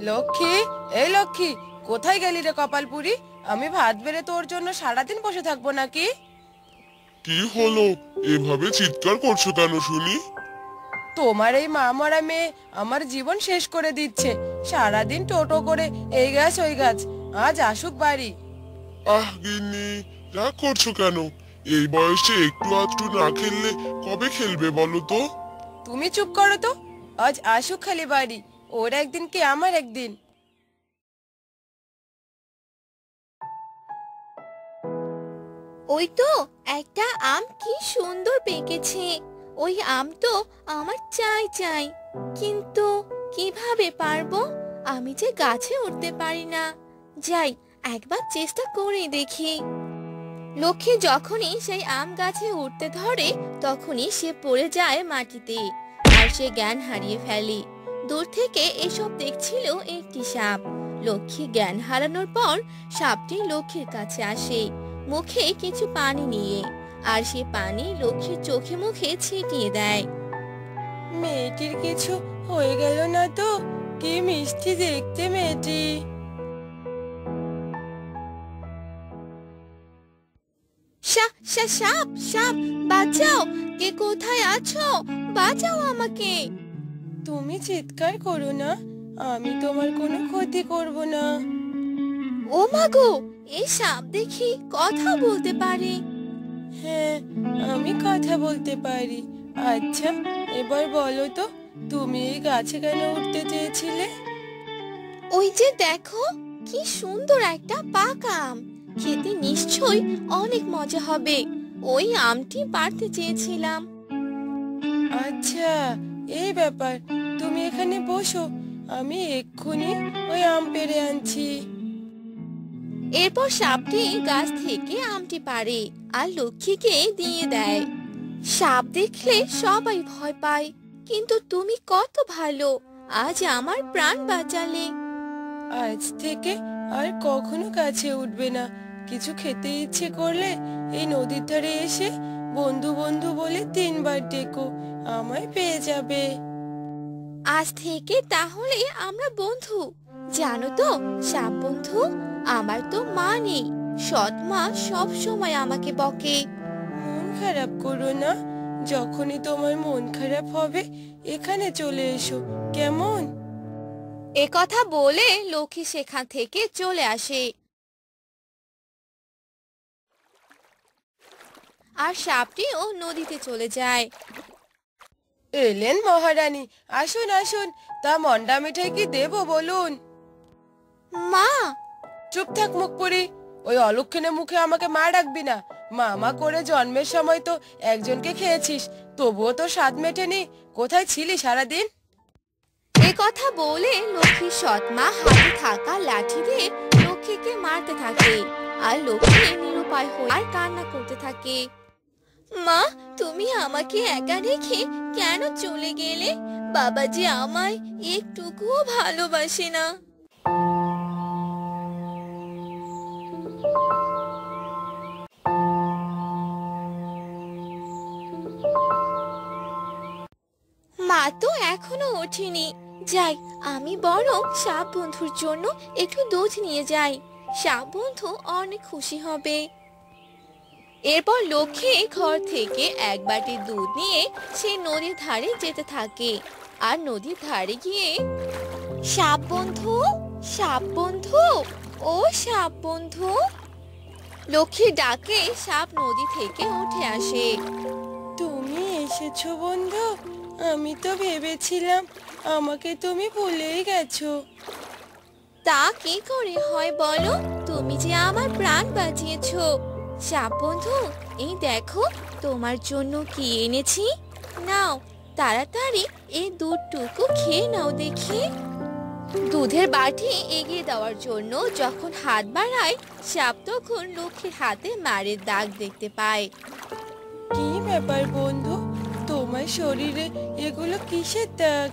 লক্ষ্মী, এই লক্ষ্মী, কোথায় গেলি রে কপালপুরি? আমি ভাত বেড়ে তোর জন্য সারাদিন বসে থাকবো নাকি? কি হলো? এভাবে চিৎকার করছো কেন শুনি? তোমার এই মা মরা মেয়ে আমার জীবন শেষ করে দিচ্ছে। সারাদিন টোটো করে এই গাছ ওই গাছ। আজ আসুক বাড়ি। গিন্নি, রাগ করছো কেন? এই বয়সে একটু আধটু না খেললে কবে খেলবে বলো তো? তুমি চুপ করো তো। আজ আসুক খালি বাড়ি। ওর একদিন কি আমার একদিন। ওই তো একটা আম কি সুন্দর পেকেছে। ওই আম তো আমার চাই চাই, কিন্তু কিভাবে পারবো? আমি যে গাছে উঠতে পারি না। যাই, একবার চেষ্টা করে দেখি। লক্ষ্মী যখনই সেই আম গাছে উঠতে ধরে তখনই সে পড়ে যায় মাটিতে, আর সে জ্ঞান হারিয়ে ফেলে। দূর থেকে এসব দেখছিল একটি সাপ। লক্ষ্মী জ্ঞান হারানোর পর সাপটি লক্ষ্মীর কাছে আসে, মুখে কিছু পানি নিয়ে, আর সে পানি লক্ষ্মীর চোখে মুখে ছিটিয়ে দেয়। মেয়েটির কিছু হয়ে গেল না তো? কি মিষ্টি দেখতে মেয়েটি। সাপ সাপ, বাঁচাও! কে কোথায় আছো? বাঁচাও আমাকে! তুমি চিৎকার করো না, আমি তোমার কোনো ক্ষতি করব না। ও মা গো, এই সাপ দেখি কথা বলতে পারে। হ্যাঁ, আমি কথা বলতে পারি। আচ্ছা, এবার বলো তো, তুমি এই গাছে কেন উঠতে চেয়েছিলে? ওই যে দেখো, কি সুন্দর একটা পাকা আম, খেতে নিশ্চয়ই অনেক মজা হবে। ওই আমটি পাড়তে চেয়েছিলাম। আচ্ছা, এই ব্যাপার। তুমি এখানে বসো, আমি এক্ষুনি ওই আম পেড়ে আনছি। এরপর সাপটি গাছ থেকে আমটি পাড়ে আর লক্ষ্মীকে দিয়ে দেয়। সাপ দেখলে সবাই ভয় পায়, কিন্তু তুমি কত ভালো, আজ আমার প্রাণ বাঁচালে। আজ থেকে আর কখনো গাছে উঠবে না। কিছু খেতে ইচ্ছে করলে এই নদীর ধারে এসে বন্ধু বন্ধু বলে 3বার ডেকো, আমায় পেয়ে যাবে। আজ থেকে তাহলে আমরা বন্ধু। জানো তো সাপ বন্ধু, আমার তো মা নেই। সৎ মা সব সময় আমাকে বকে। মন খারাপ করো না। যখনই তোমার মন খারাপ হবে এখানে চলে এসো, কেমন? এ কথা বলে লক্ষ্মী সেখান থেকে চলে আসে, আর সাপটিও নদীতে চলে যায়। এলেন মহারানী, আসুন আসুন। তা মন্ডা মিঠাই কি দেবো বলুন? মা! চুপ থাক মুখ পুরি। ওই অলক্ষণে মুখে আমাকে মা ডাকবি না। মামা করে জন্মের সময় তো একজনকে খেয়েছিস, তবুও তো স্বাদ মেটেনি। কোথায় ছিলি সারাদিন? এ কথা বলে লক্ষ্মীর সৎ মা হাতে থাকা লাঠি দিয়ে লক্ষ্মীকে মারতে থাকে, আর লক্ষ্মী নিরুপায় হয়ে আর কান্না করতে থাকে। মা, তুমি আমাকে একা রেখে কেন চলে গেলে? বাবা যে আমায় একটুকুও ভালোবাসে না। মা তো এখনো ওঠেনি। যাই, আমি বরং সাপ বন্ধুর জন্য একটু দুধ নিয়ে যাই। সাপ বন্ধু অনেক খুশি হবে। এরপর লক্ষ্মী ঘর থেকে এক বাটি দুধ নিয়ে সে নদীর ধারে যেতে থাকে, আর নদীর ধারে গিয়ে, সাপ বন্ধু, সাপ বন্ধু, ও সাপ বন্ধু! লক্ষ্মীর ডাকে সাপ নদী থেকে উঠে আসে। তুমি এসেছো বন্ধু? আমি তো ভেবেছিলাম আমাকে তুমি ভুলেই গেছো। তা কি করে হয় বলো? তুমি যে আমার প্রাণ বাঁচিয়েছো। সাপ বন্ধু, এই দেখো তোমার জন্য কি এনেছি। নাও, তাড়াতাড়ি এই দুধটুকু খেয়ে নাও দেখি। দুধের বাটি এগিয়ে দেওয়ার জন্য যখন হাত বাড়ায়, সাপ তখন লক্ষ্মীর হাতে মারের দাগ দেখতে পায়। কি ব্যাপার বন্ধু, তোমার শরীরে এগুলো কিসের দাগ?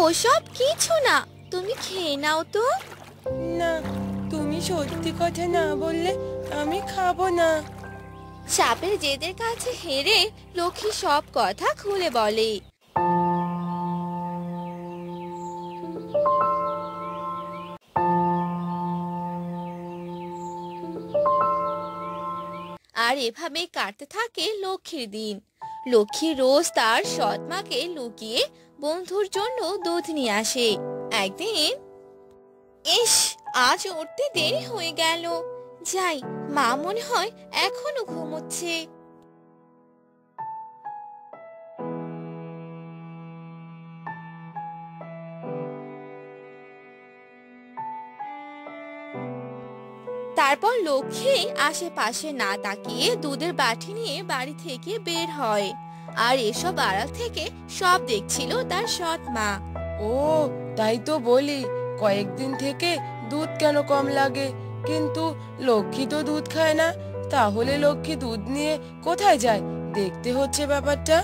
ওসব কিছু না, তুমি খেয়ে নাও তো। না, তুমি সত্যি কথা না বললে আমি খাবো না। সাপের জেদের কাছে হেরে লক্ষ্মী সব কথা খুলে বলে। আর এভাবে কাটতে থাকে লক্ষ্মীর দিন। লক্ষ্মী রোজ তার সৎ মাকে লুকিয়ে বন্ধুর জন্য দুধ নিয়ে আসে। একদিন, ইস, আজ উঠতে দেরি হয়ে গেল, যাই, মা মনে হয় এখনো ঘুমোচ্ছে। তারপর লক্ষ্মী আশেপাশে না তাকিয়ে দুধের বাটি নিয়ে বাড়ি থেকে বের হয়। আর এসব আড়াল থেকে সব দেখছিল তার সৎ মা। ও, তাই তো বলি, কয়েকদিন থেকে দুধ কেন কম লাগে, কিন্তু লক্ষ্মী তো দুধ খায় না। তাহলে লক্ষ্মী দুধ নিয়ে কোথায় যায়, দেখতে হচ্ছে ব্যাপারটা।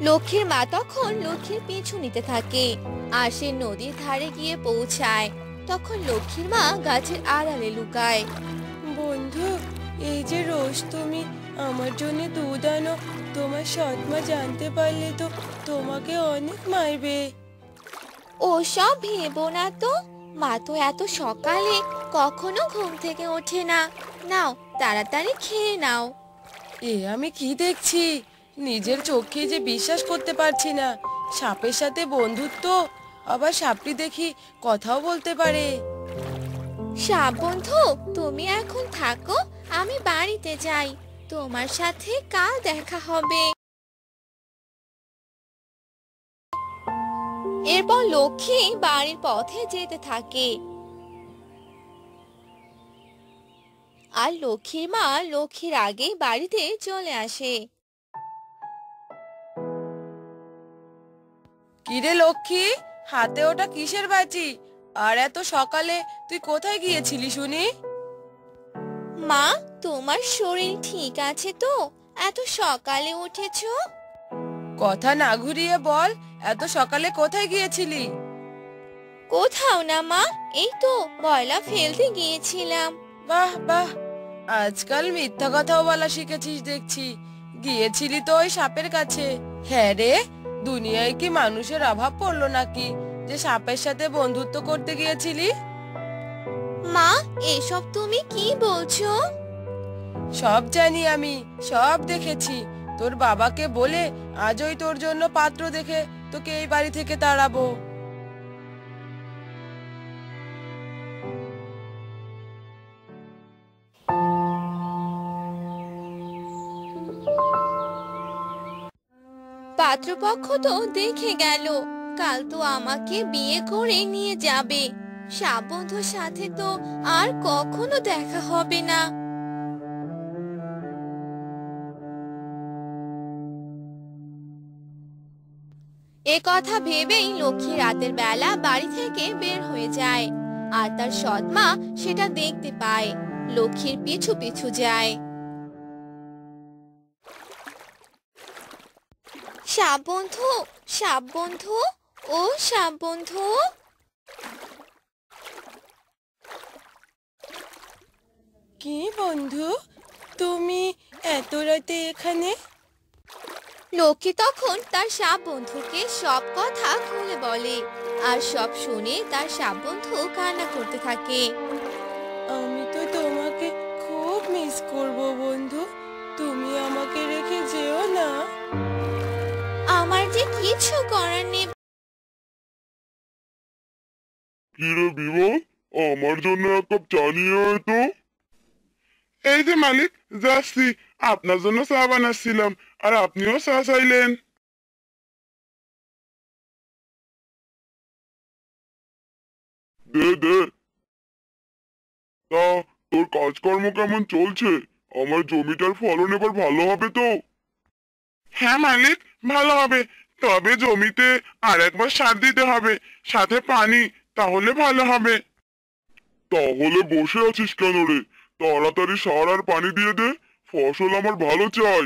লক্ষ্মীর মা তখন লক্ষ্মীর পিছু নিতে থাকে, আর সে নদীর ধারে গিয়ে পৌঁছায়। তখন লক্ষ্মীর মা গাছের আড়ালে লুকায়। বন্ধু, এই যে রোজ তুমি আমার জন্য দুধ আনো, তোমার সৎ মা জানতে পারলে তো তোমাকে অনেক মারবে। ওসব ভেবো না তো, মা তো এত সকালে কখনো ঘুম থেকে ওঠে না। নাও, তাড়াতাড়ি খেয়ে নাও। এ আমি কি দেখছি, নিজের চোখে যে বিশ্বাস করতে পারছি না। সাপের সাথে বন্ধুত্ব, আবার সাপটি দেখি কথাও বলতে পারে। সাপ বন্ধু, তুমি এখন থাকো, আমি বাড়িতে যাই, তোমার সাথে কাল দেখা হবে। এরপর লক্ষ্মী বাড়ির পথে যেতে থাকে, আর লক্ষ্মীর মা লক্ষ্মীর আগেই বাড়িতে চলে আসে। কিরে লক্ষ্মী, হাতে ওটা কিসের বাটি? আর এত সকালে তুই কোথায় গিয়েছিলি শুনি? মা, তোমার শরীর ঠিক আছে তো? এত সকালে উঠেছো? কথা না ঘুরিয়ে বল, এত সকালে কোথায় গিয়েছিলি? কোথাও না মা, এই তো ময়লা ফেলতে গিয়েছিলাম। বাহ বাহ, আজকাল মিথ্যা কথাও বলা শিখেছিস দেখছি। গিয়েছিলি তো ওই সাপের কাছে? হ্যাঁ রে, দুনিয়ায় কি মানুষের অভাব পড়লো নাকি যে সাপের সাথে বন্ধুত্ব করতে গিয়েছিলি? মা, এসব তুমি কি বলছো? সব জানি আমি, সব দেখেছি। তোর বাবাকে বলে আজই তোর জন্য পাত্র দেখে তোকে এই বাড়ি থেকে তাড়াবো। পাত্রপক্ষ তো দেখে গেল, কাল তো আমাকে বিয়ে করে নিয়ে যাবে। সাপ বন্ধুর সাথে তো আর কখনো দেখা হবে না। এ কথা ভেবেই লক্ষ্মী রাতের বেলা বাড়ি থেকে বের হয়ে যায়, আর তার সৎ মা সেটা দেখতে পায়। লক্ষ্মীর পিছু পিছু যায়। সাপ বন্ধু, সাপ বন্ধু, ও সাপ বন্ধু। কি বন্ধু, তুমি এত রাতে এখানে? লক্ষ্মী তখন তার সাপ বন্ধুকে সব কথা খুলে বলে, আর সব শুনে তার সাপ বন্ধু কান্না করতে থাকে। আমি তো তোমাকে খুব মিস করব বন্ধু, তুমি আমাকে রেখে যেও না। আমার যে কিছু করার নেই। কিরে বিমল, আমার জন্য এক কাপ চা নিয়ে আয় তো। এই যে মালিক, যাচ্ছি। আপনার জন্য চা বানাচ্ছিলাম, আর আপনিও চা চাইলেন। দে দে। তা তোর কাজকর্ম কেমন চলছে? আমার জমিটার ফলন এবার ভালো হবে তো? হ্যাঁ মালিক, ভালো হবে। তবে জমিতে আর একবার সার দিতে হবে, সাথে পানি, তাহলে ভালো হবে। তাহলে বসে আছিস কেন রে? তাড়াতাড়ি সার আর পানি দিয়ে দে, ফসল আমার ভালো চাই।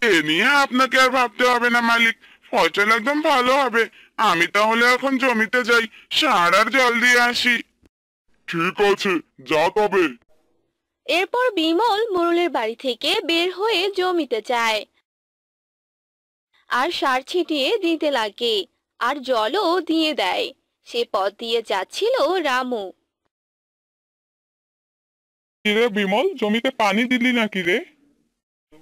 এ নিয়ে আপনাকে আর ভাবতে হবে না মালিক, ফসল একদম ভালো হবে। আমি তাহলে এখন জমিতে যাই, সার আর জল দিয়ে আসি। ঠিক আছে, যা তবে। এরপর বিমল মোড়লের বাড়ি থেকে বের হয়ে জমিতে যায়, আর সার ছিটিয়ে দিতে লাগে, আর জলও দিয়ে দেয়। সে পথ দিয়ে যাচ্ছিল রামু। কিরে বিমল, জমিতে পানি দিলি নাকি রে?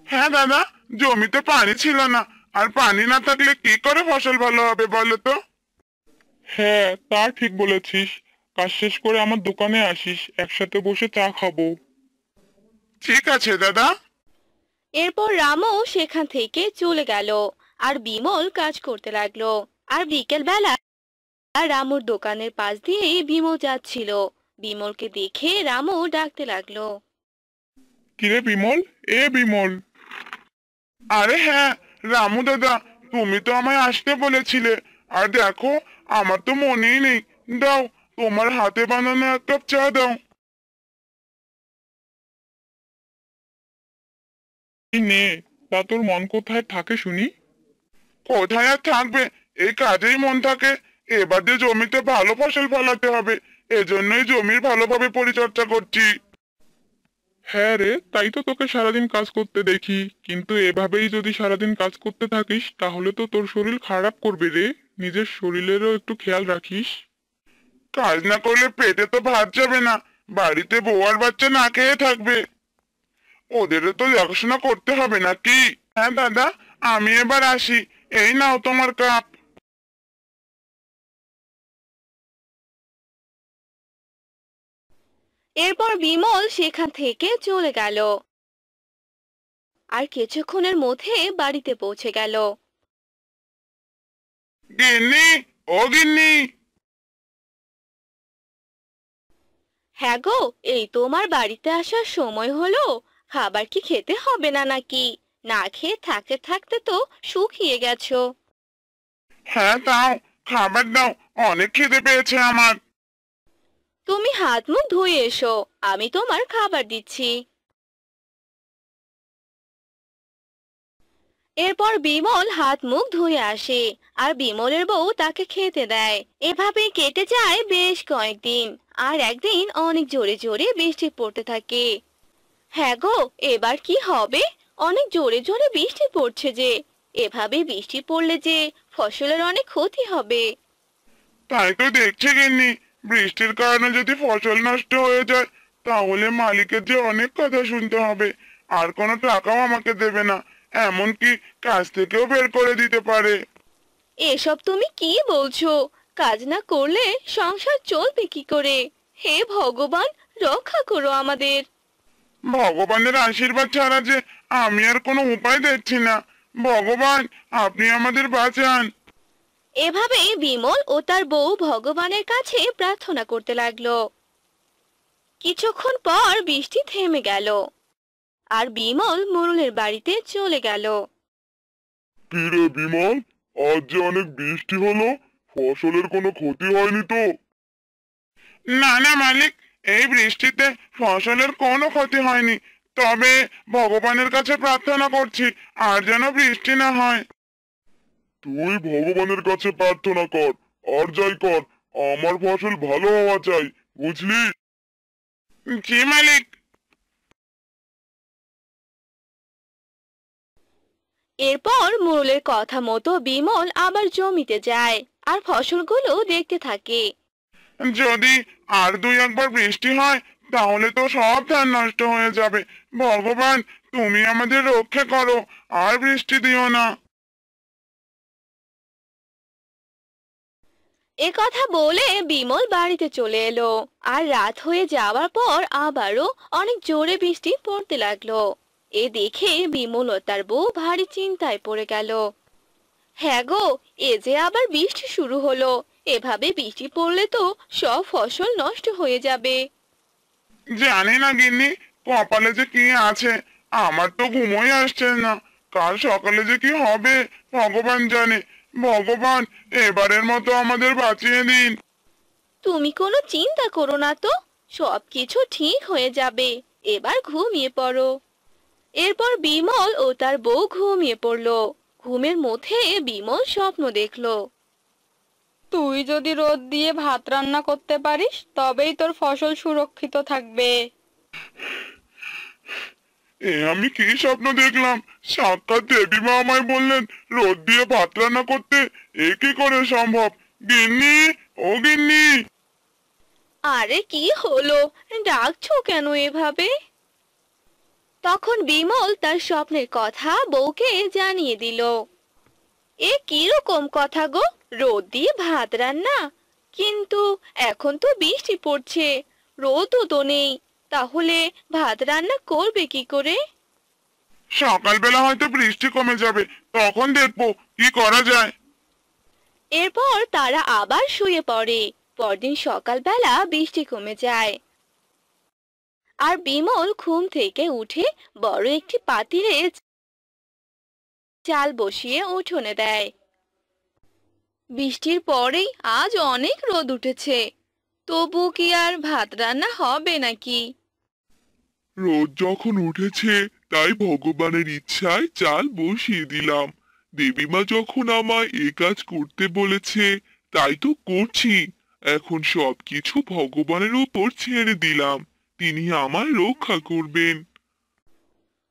হ্যাঁ দাদা, জমিতে পানি ছিল না, আর পানি না থাকলে কি করে ফসল ভালো হবে বলো তো? হ্যাঁ, তা ঠিক বলেছিস। কাজ শেষ করে আমার দোকানে আসিস, একসাথে বসে চা খাবো। ঠিক আছে দাদা। এরপর রামু সেখান থেকে চলে গেল, আর বিমল কাজ করতে লাগলো। আর বিকেল বেলা রামুর দোকানের পাশ দিয়ে বিমল যাচ্ছিল। বিমলকে দেখে রামু ডাকতে লাগলো। কিরে বিমল, এ বিমল। আরে হ্যাঁ, রামু দাদা, তুমি তো আমায় আসতে বলেছিলে। আর দেখো, আমার তো মনেই নেই। দাও, তোমার হাতে বানানো এক কাপ চা দাও। এই নে। তা তোর মন কোথায় থাকে শুনি? কোথায় আর থাকবে, এই কাজেই মন থাকে। এবার যে জমিতে ভালো ফসল ফলাতে হবে, এজন্যই জমির ভালোভাবে পরিচর্যা করছি। হ্যাঁ রে, তাই তো তোকে সারাদিন কাজ করতে দেখি। কিন্তু এভাবেই যদি সারাদিন কাজ করতে থাকিস তাহলে তো তোর শরীর খারাপ করবে রে। নিজের শরীরেরও একটু খেয়াল রাখিস। কাজ না করলে পেটে তো ভাত যাবে না। বাড়িতে বউ আর বাচ্চা না খেয়ে থাকবে, ওদেরও তো দেখাশোনা করতে হবে নাকি? হ্যাঁ দাদা, আমি এবার আসি। এই নাও তোমার কাপ। এরপর বিমল সেখান থেকে চলে গেল, আর কিছুক্ষণের মধ্যে বাড়িতে পৌঁছে গেল। গিন্নি, ও গিন্নি। হ্যাঁ গো, এই তোমার বাড়িতে আসার সময় হলো। খাবার কি খেতে হবে না নাকি? না খেয়ে থাকতে থাকতে তো শুকিয়ে গেছো। হ্যাঁ দাও, খাবার দাও, অনেক খিদে পেয়েছে আমার। তুমি হাত মুখ ধুয়ে এসো, আমি তোমার খাবার দিচ্ছি। এরপর বিমল হাত মুখ ধুয়ে আসে, আর বিমলের বউ তাকে খেতে দেয়। এভাবেই কেটে যায় বেশ কয়েকদিন। আর একদিন অনেক জোরে জোরে বৃষ্টি পড়তে থাকে। হ্যাঁ গো, এবার কি হবে? অনেক জোরে জোরে বৃষ্টি পড়ছে যে। এভাবে বৃষ্টি পড়লে যে ফসলের অনেক ক্ষতি হবে। তাই তো দেখছি গিন্নি, বৃষ্টির কারণে যদি ফসল নষ্ট হয়ে যায় তাহলে মালিকের যে অনেক কথা শুনতে হবে। আর কোনো টাকাও আমাকে দেবে না, এমনকি কাজ থেকেও বের করে দিতে পারে। এসব তুমি কি বলছো? কাজ না করলে সংসার চলবে কি করে? হে ভগবান, রক্ষা করো আমাদের। ভগবানের আশীর্বাদ ছাড়া যে আমি আর কোনো উপায় দেখছি না। ভগবান, আপনি আমাদের বাঁচান। এভাবেই বিমল ও তার বউ ভগবানের কাছে প্রার্থনা করতে লাগলো। কিছুক্ষণ পর বৃষ্টি থেমে গেল, আর বিমল মোড়লের বাড়িতে চলে গেল। কি রে বিমল, আজ যে অনেক বৃষ্টি হলো, ফসলের কোনো ক্ষতি হয়নি তো? না না মালিক, এই বৃষ্টিতে ফসলের কোনো ক্ষতি হয়নি। তবে ভগবানের কাছে প্রার্থনা করছি আর যেন বৃষ্টি না হয়। তুই ভগবানের কাছে প্রার্থনা কর, আর যাই কর, আমার ফসল ভালো হওয়া চাই, বুঝলি? জি মালিক। এরপর মোড়লের কথা মতো বিমল আবার জমিতে যায়, আর ফসলগুলো দেখতে থাকে। যদি আর দুই একবার বৃষ্টি হয় তাহলে তো সব ধান নষ্ট হয়ে যাবে। ভগবান, তুমি আমাদের রক্ষা করো, আর বৃষ্টি দিও না। এ কথা বলে বিমল বাড়িতে চলে এলো। আর রাত হয়ে যাওয়ার পর আবারও অনেক জোরে বৃষ্টি পড়তে লাগলো। এ দেখে বিমল ও তার বউ ভারী চিন্তায় পড়ে গেল। হ্যাঁ গো, এ যে আবার বৃষ্টি শুরু হলো। এভাবে বৃষ্টি পড়লে তো সব ফসল নষ্ট হয়ে যাবে। জানি না গিন্নি, কপালে যে কি আছে, আমার তো ঘুমোই আসছে না। কাল সকালে যে কি হবে ভগবান জানে। ভগবান, এবারের মতো আমাদের বাঁচিয়ে দিন। তুমি কোনো চিন্তা করো না তো, সবকিছু ঠিক হয়ে যাবে। এবার ঘুমিয়ে পড়ো। এরপর বিমল ও তার বউ ঘুমিয়ে পড়লো। ঘুমের মধ্যে বিমল স্বপ্ন দেখলো। তুই যদি রোদ দিয়ে ভাত রান্না করতে পারিস তবেই তোর ফসল সুরক্ষিত থাকবে। আমি কি স্বপ্ন দেখলাম? সাক্ষাৎ দেবীমা আমায় বললেন রোদ দিয়ে ভাত রান্না করতে। এ কি করে সম্ভব? গিন্নি, ও গিন্নি। আরে কি হলো, ডাকছো কেন এভাবে? তখন বিমল তার স্বপ্নের কথা বউকে জানিয়ে দিল। এ কিরকম কথা গো, রোদ দিয়ে ভাত রান্না? কিন্তু এখন তো বৃষ্টি পড়ছে, রোদও তো নেই, তাহলে ভাত রান্না করবে কি করে? সকালবেলা হয়তো বৃষ্টি কমে যাবে, তখন দেখবো কি করা যায়। এরপর তারা আবার শুয়ে পড়ে। পরদিন সকালবেলা বৃষ্টি কমে যায়, আর বিমল ঘুম থেকে উঠে বড় একটি পাতিলে চাল বসিয়ে উঠোনে দেয়। বৃষ্টির পরেই আজ অনেক রোদ উঠেছে, তবু কি আর ভাত রান্না হবে নাকি? রোদ যখন উঠেছে তাই ভগবানের ইচ্ছায় চাল বসিয়ে দিলাম। দেবীমা যখন আমায় এ কাজ করতে বলেছে তাই তো করছি। এখন সবকিছু ভগবানের উপর ছেড়ে দিলাম, তিনি আমায় রক্ষা করবেন।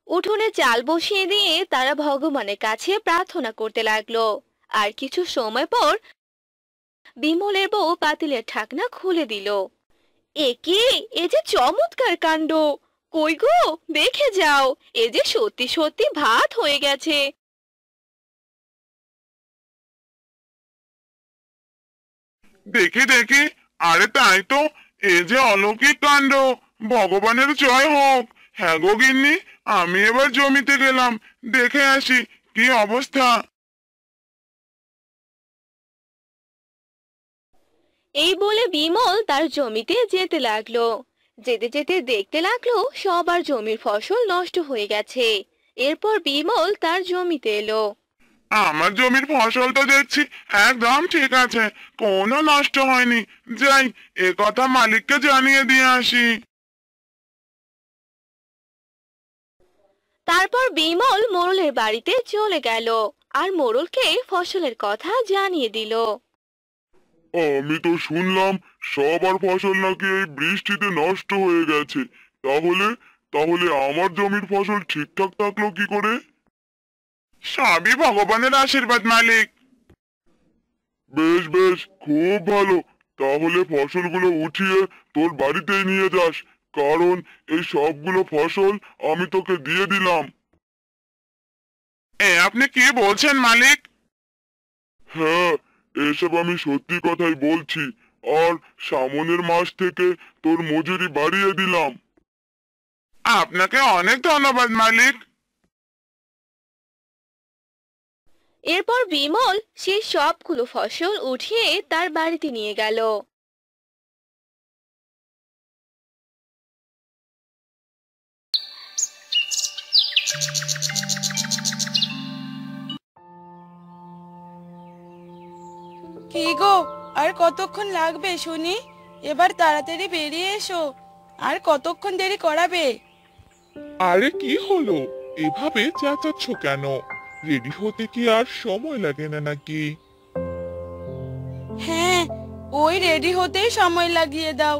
উঠোনে চাল বসিয়ে দিয়ে তারা ভগবানের কাছে প্রার্থনা করতে লাগলো। আর কিছু সময় পর বিমলের বউ পাতিলের ঢাকনা খুলে দিল। এ কি, এ যে চমৎকার কাণ্ড! কই গো, দেখে যাও, এ যে সত্যি সত্যি ভাত হয়ে গেছে। দেখে দেখে, আরে তাই তো, এ যে অলৌকিক কাণ্ড! ভগবানের জয় হোক। হ্যাঁ গো গিন্নি, আমি এবার জমিতে গেলাম, দেখে আসি কি অবস্থা। এই বলে বিমল তার জমিতে যেতে লাগলো। যেতে যেতে দেখতে লাগলো সবার জমির ফসল নষ্ট হয়ে গেছে। এরপর বিমল তার জমিতে এলো। আমার জমির ফসল তো দেখছি একদম ঠিক আছে, কোনো নষ্ট হয়নি। যাই, এ কথা মালিককে জানিয়ে দিয়ে আসি। তারপর বিমল মোড়লের বাড়িতে চলে গেল আর মোড়লকে ফসলের কথা জানিয়ে দিল। আমি তো শুনলাম সবার ফসল নাকি এই বৃষ্টিতে নষ্ট হয়ে গেছে। তাহলে তাহলে আমার জমির ফসল ঠিকঠাক থাকলো কি করে? সবই ভগবানের আশীর্বাদ মালিক। বেশ বেশ, খুব ভালো। তাহলে ফসলগুলো উঠিয়ে তোর বাড়িতেই নিয়ে যাস, কারণ এই সবগুলো ফসল আমি তোকে দিয়ে দিলাম। আপনি কি বলছেন মালিক? হ্যাঁ, এসব আমি সত্যি কথাই বলছি। আর সামনের মাস থেকে তোর মজুরি বাড়িয়ে দিলাম। আপনাকে অনেক ধন্যবাদ মালিক। এরপর বিমল সেই সবগুলো ফসল উঠিয়ে তার বাড়িতে নিয়ে গেল। কি গো, আর কতক্ষণ লাগবে শুনি? এবার তাড়াতাড়ি বেরিয়ে এসো, আর কতক্ষণ দেরি করাবে? আরে কি হলো, এভাবে চেঁচাচ্ছ কেন? রেডি হতে কি আর সময় লাগে না নাকি? হ্যাঁ, ওই রেডি হতেই সময় লাগিয়ে দাও।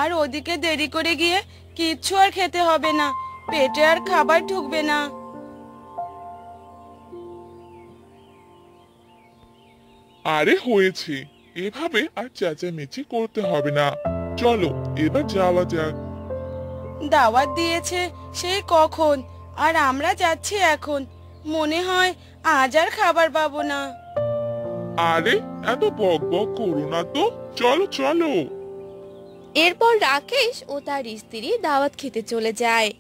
আর ওদিকে দেরি করে গিয়ে কিচ্ছু আর খেতে হবে না, পেটে আর খাবার ঢুকবে না। আরে হয়েছে, এভাবে আর চেঁচামেচি করতে হবে না। চলো এবার যাওয়া যাক। দাওয়াত দিয়েছে সেই কখন, আর আমরা যাচ্ছি এখন। মনে হয় আজ আর খাবার পাবো না। আরে এত বক বক করো না তো, চলো চলো। এরপর রাকেশ ও তার স্ত্রী দাওয়াত খেতে চলে যায়।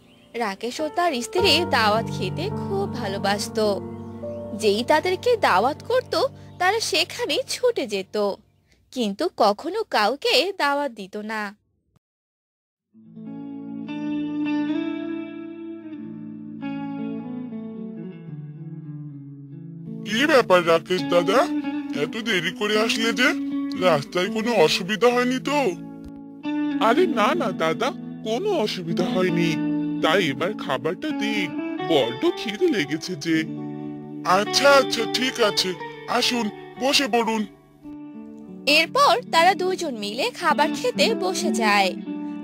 রাকেশ ও তার স্ত্রী দাওয়াত খেতে খুব ভালোবাসতো। যেই তাদেরকে দাওয়াত করত তারা সেখানে ছুটে যেত, কিন্তু কখনো কাউকে দাওয়াত দিত না। কি ব্যাপার রাকেশ দাদা, এত দেরি করে আসলে যে? রাস্তায় কোনো অসুবিধা হয়নি তো? আরে না না দাদা, কোনো অসুবিধা হয়নি। তাই এবার খাবারটা দিন, বড্ড খিদে লেগেছে যে। আচ্ছা আচ্ছা, ঠিক আছে, আসুন বসে পড়ুন। এরপর তারা দুজন মিলে খাবার খেতে বসে যায়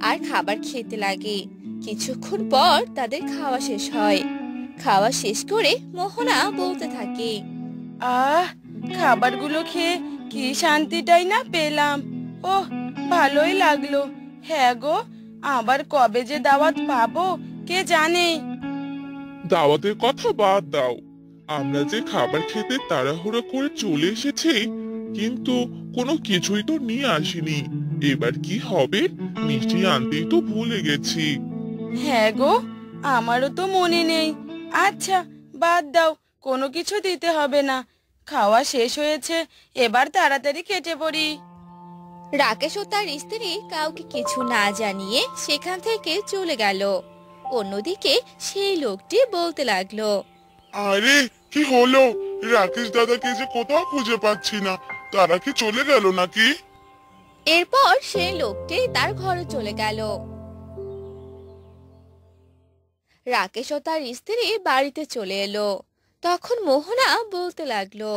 আর খাবার খেতে লাগে। কিছুক্ষণ পর তাদের খাওয়া শেষ হয়। খাওয়া শেষ করে মোহনা বলতে থাকে, আহ, খাবারগুলো খেয়ে কি শান্তিটাই না পেলাম। ওহ, ভালোই লাগলো। হ্যাঁ গো, আবার কবে যে দাওয়াত পাবো কে জানে। দাওয়াতের কথা বাদ দাও, আমরা যে খাবার খেতে তাড়াহুড়ো করে চলে এসেছি, কিন্তু কোনো কিছুই তো নিয়ে আসিনি। এবার কি হবে? মিষ্টি আনতেই তো ভুলে গেছি। হ্যাঁ গো, আমারও তো মনে নেই। আচ্ছা, বাদ দাও, কোনো কিছু দিতে হবে না। খাওয়া শেষ হয়েছে, এবার তাড়াতাড়ি কেটে পড়ি। রাকেশ ও তার স্ত্রী কাউকে কিছু না জানিয়ে সেখান থেকে চলে গেল। অন্যদিকে সেই লোকটি বলতে লাগলো, আরে, কি হলো? রাকেশ দাদাকে যে কোথাও খুঁজে পাচ্ছি না। তারা কি চলে গেল নাকি? এরপর সেই লোকটি তার ঘরে চলে গেল। রাকেশ ও তার স্ত্রী বাড়িতে চলে এলো। তখন মোহনা বলতে লাগলো,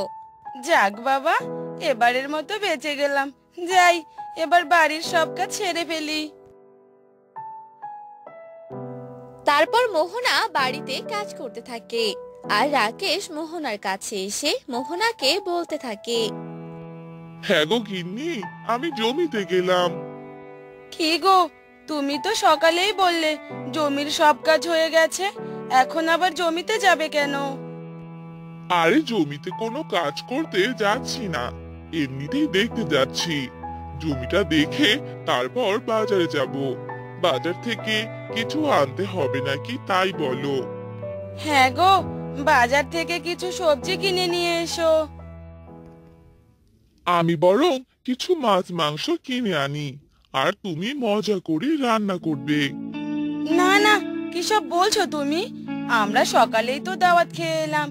যাক বাবা, এবারের মতো বেঁচে গেলাম। যাই, এবার বাড়ির সব কাজ সেরে ফেলি। তারপর মোহনা বাড়িতে কাজ করতে থাকে, আর রাকেশ মোহনার কাছে এসে মোহনাকে বলতে থাকে, হ্যাঁ গো গিন্নি, আমি জমিতে গেলাম। কি গো, তুমি তো সকালেই বললে জমির সব কাজ হয়ে গেছে, এখন আবার জমিতে যাবে কেন? আরে, জমিতে কোনো কাজ করতে যাচ্ছি না, এমনিতেই দেখতে যাচ্ছি। জমিটা দেখে তারপর বাজারে যাব। বাজার থেকে কিছু আনতে হবে নাকি তাই বলো। হ্যাঁ গো, বাজার থেকে কিছু সবজি কিনে নিয়ে এসো। আমি বরং কিছু মাছ মাংস কিনে আনি, আর তুমি মজা করে রান্না করবে। না না, কি সব বলছো তুমি? আমরা সকালেই তো দাওয়াত খেয়ে এলাম,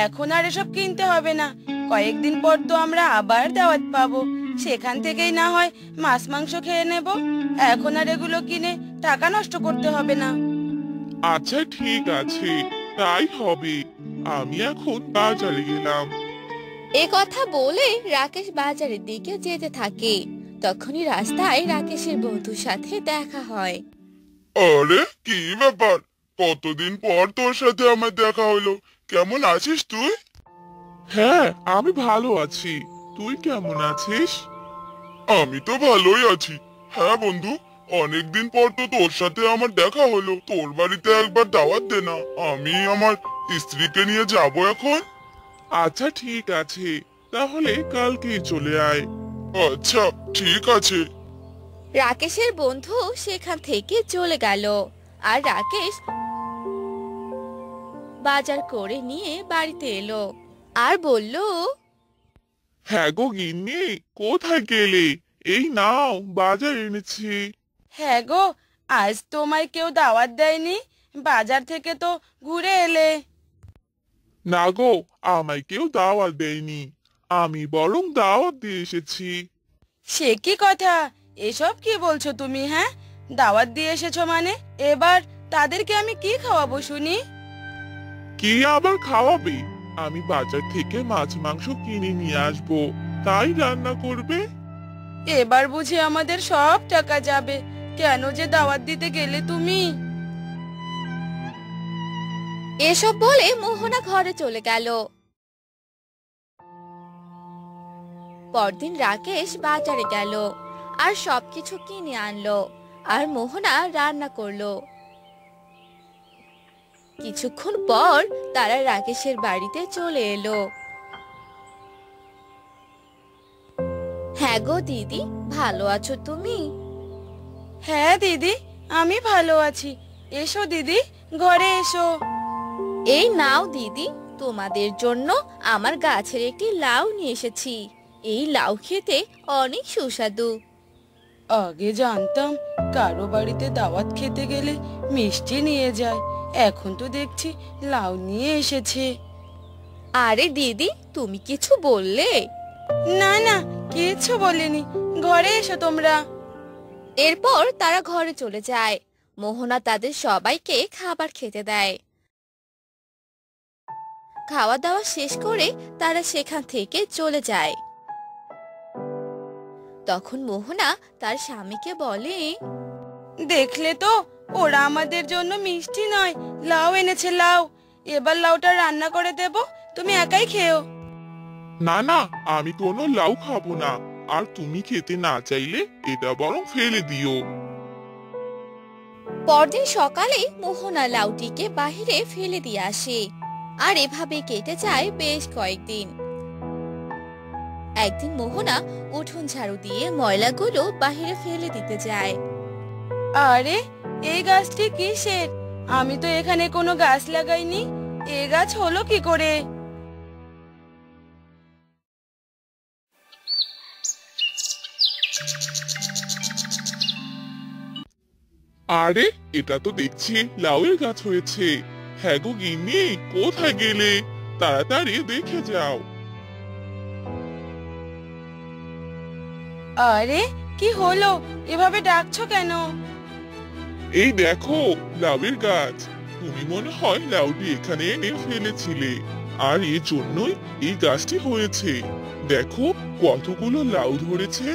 এখন আর এসব কিনতে হবে না। কয়েকদিন পর তো আমরা আবার দাওয়াত পাবো, সেখান থেকেই না হয় মাছ মাংস খেয়ে নেব। এখন আর এগুলো কিনে টাকা নষ্ট করতে হবে না। আচ্ছা, ঠিক আছে, তাই হবে। আমি এখন বাজারে গেলাম। এ কথা বলে রাকেশ বাজারের দিকে যেতে থাকে। তখনই রাস্তায় রাকেশের বন্ধুর সাথে দেখা হয়। আরে, কি ব্যাপার? কতদিন পর তোর সাথে আমার দেখা হলো। কেমন আছিস তুই? হ্যাঁ, আমি ভালো আছি। তুই কেমন আছিস? আমি তো ভালোই আছি। হ্যাঁ বন্ধু, অনেকদিন পর তো তোর সাথে আমার দেখা হলো। তোর বাড়িতে একবার দাওয়াত দে না, আমি আমার স্ত্রীকে নিয়ে যাব এখন। আচ্ছা, ঠিক আছে, তাহলে কালকেই চলে আয়। আচ্ছা, ঠিক আছে। রাকেশের বন্ধু সেখান থেকে চলে গেল, আর রাকেশ বাজার করে নিয়ে বাড়িতে এলো আর বলল, হ্যাঁ গো গিন্নি, কোথায় গেলে? এই নাও, বাজার এনেছি। হ্যাঁ গো, আজ তোমায় কেউ দাওয়াত দেয়নি? বাজার থেকে তো ঘুরে এলে। না গো, আমায় কেউ দাওয়াত দেয়নি। আমি বরং দাওয়াত দিয়ে এসেছি। সে কি কথা? এসব কি বলছো তুমি? হ্যাঁ, দাওয়াত দিয়ে এসেছো মানে? এবার তাদেরকে আমি কি খাওয়াবো শুনি? কি আবার খাওয়াবে? আমি বাজার থেকে মাছ মাংস কিনে নিয়ে আসবো, তাই রান্না করবে। এবার বুঝি আমাদের সব টাকা যাবে। কেন যে দাওয়াত দিতে গেলে তুমি? এসব বলে মোহনা ঘরে চলে গেল। পরদিন রাকেশ বাজারে গেল আর সবকিছু কিনে আনলো, আর মোহনা রান্না করলো। কিছুক্ষণ পর তারা রাকেশের বাড়িতে চলে এলো। হ্যাঁ গো দিদি, ভালো আছো তুমি? হ্যাঁ দিদি, আমি ভালো আছি। এসো দিদি, ঘরে এসো। এই নাও দিদি, তোমাদের জন্য আমার গাছের একটি লাউ নিয়ে এসেছি। এই লাউ খেতে অনেক সুস্বাদু। আগে জানতাম কারো বাড়িতে দাওয়াত খেতে গেলে মিষ্টি নিয়ে যায়, এখন তো দেখছি লাউ নিয়ে এসেছে। আরে দিদি, তুমি কিছু বললে? না না, কিছু বলিনি। ঘরে এসো তোমরা। এরপর তারা ঘরে চলে যায়। মোহনা তাদের সবাইকে খাবার খেতে দেয়। খাওয়া দাওয়া শেষ করে তারা সেখান থেকে চলে যায়। তখন মোহনা তার স্বামীকে বলে, দেখলে তো, ওরা আমাদের জন্য মিষ্টি নয়, লাউ এনেছে। লাউ, এবার লাউটা রান্না করে দেব, তুমি একাই খেও। না না, আমি কোনো লাউ খাবো না। আর তুমি খেতে না চাইলে এটা বরং ফেলে দিও। পরদিন সকালে মোহনা লাউটিকে বাহিরে ফেলে দিয়ে আসে। আর এভাবে কেটে যায় বেশ কয়েকদিন। একদিন মোহনা উঠোন ঝাড়ু দিয়ে ময়লাগুলো বাহিরে ফেলে দিতে যায়। আরে, এই গাছটি কিসের? আমি তো এখানে কোনো গাছ লাগাইনি। এ গাছ হলো কি করে? আরে, এটা তো দেখছি লাউয়ের গাছ হয়েছে। হ্যাঁ গো গিন্নি, কোথায় গেলে? তাড়াতাড়ি দেখে যাও। আরে, কি হলো? এভাবে ডাকছো কেন? এই দেখো, লাউয়ের গাছ। তুমি মনে হয় লাউটি এখানে এনে ফেলেছিলে, আর এর জন্যই এই গাছটি হয়েছে। দেখো কতগুলো লাউ ধরেছে।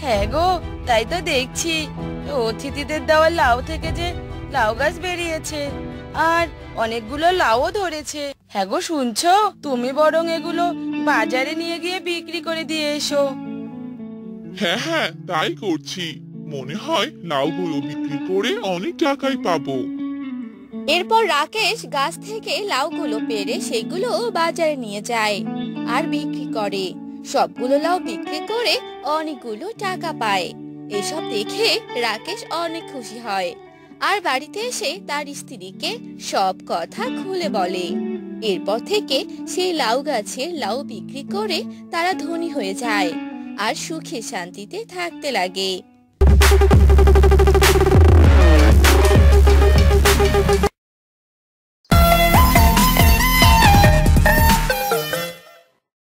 হ্যাঁ গো, তাই তো দেখছি। অতিথিদের দেওয়া লাউ থেকে যে লাউ গাছ বেরিয়েছে, আর অনেকগুলো লাউও ধরেছে। হ্যাঁ গো, শুনছো? তুমি বরং এগুলো বাজারে নিয়ে গিয়ে বিক্রি করে দিয়ে এসো। হ্যাঁ হ্যাঁ, তাই করছি। মনে হয় লাউগুলো বিক্রি করে অনেক টাকাই পাবো। এরপর রাকেশ গাছ থেকে লাউগুলো পেড়ে সেগুলো বাজারে নিয়ে যায় আর বিক্রি করে। সবগুলো লাউ বিক্রি করে অনেকগুলো টাকা পায়। এসব দেখে রাকেশ অনেক খুশি হয় আর বাড়িতে এসে তার স্ত্রীকে সব কথা খুলে বলে। এরপর থেকে সেই লাউ গাছের লাউ বিক্রি করে তারা ধনী হয়ে যায় আর সুখে শান্তিতে থাকতে লাগে।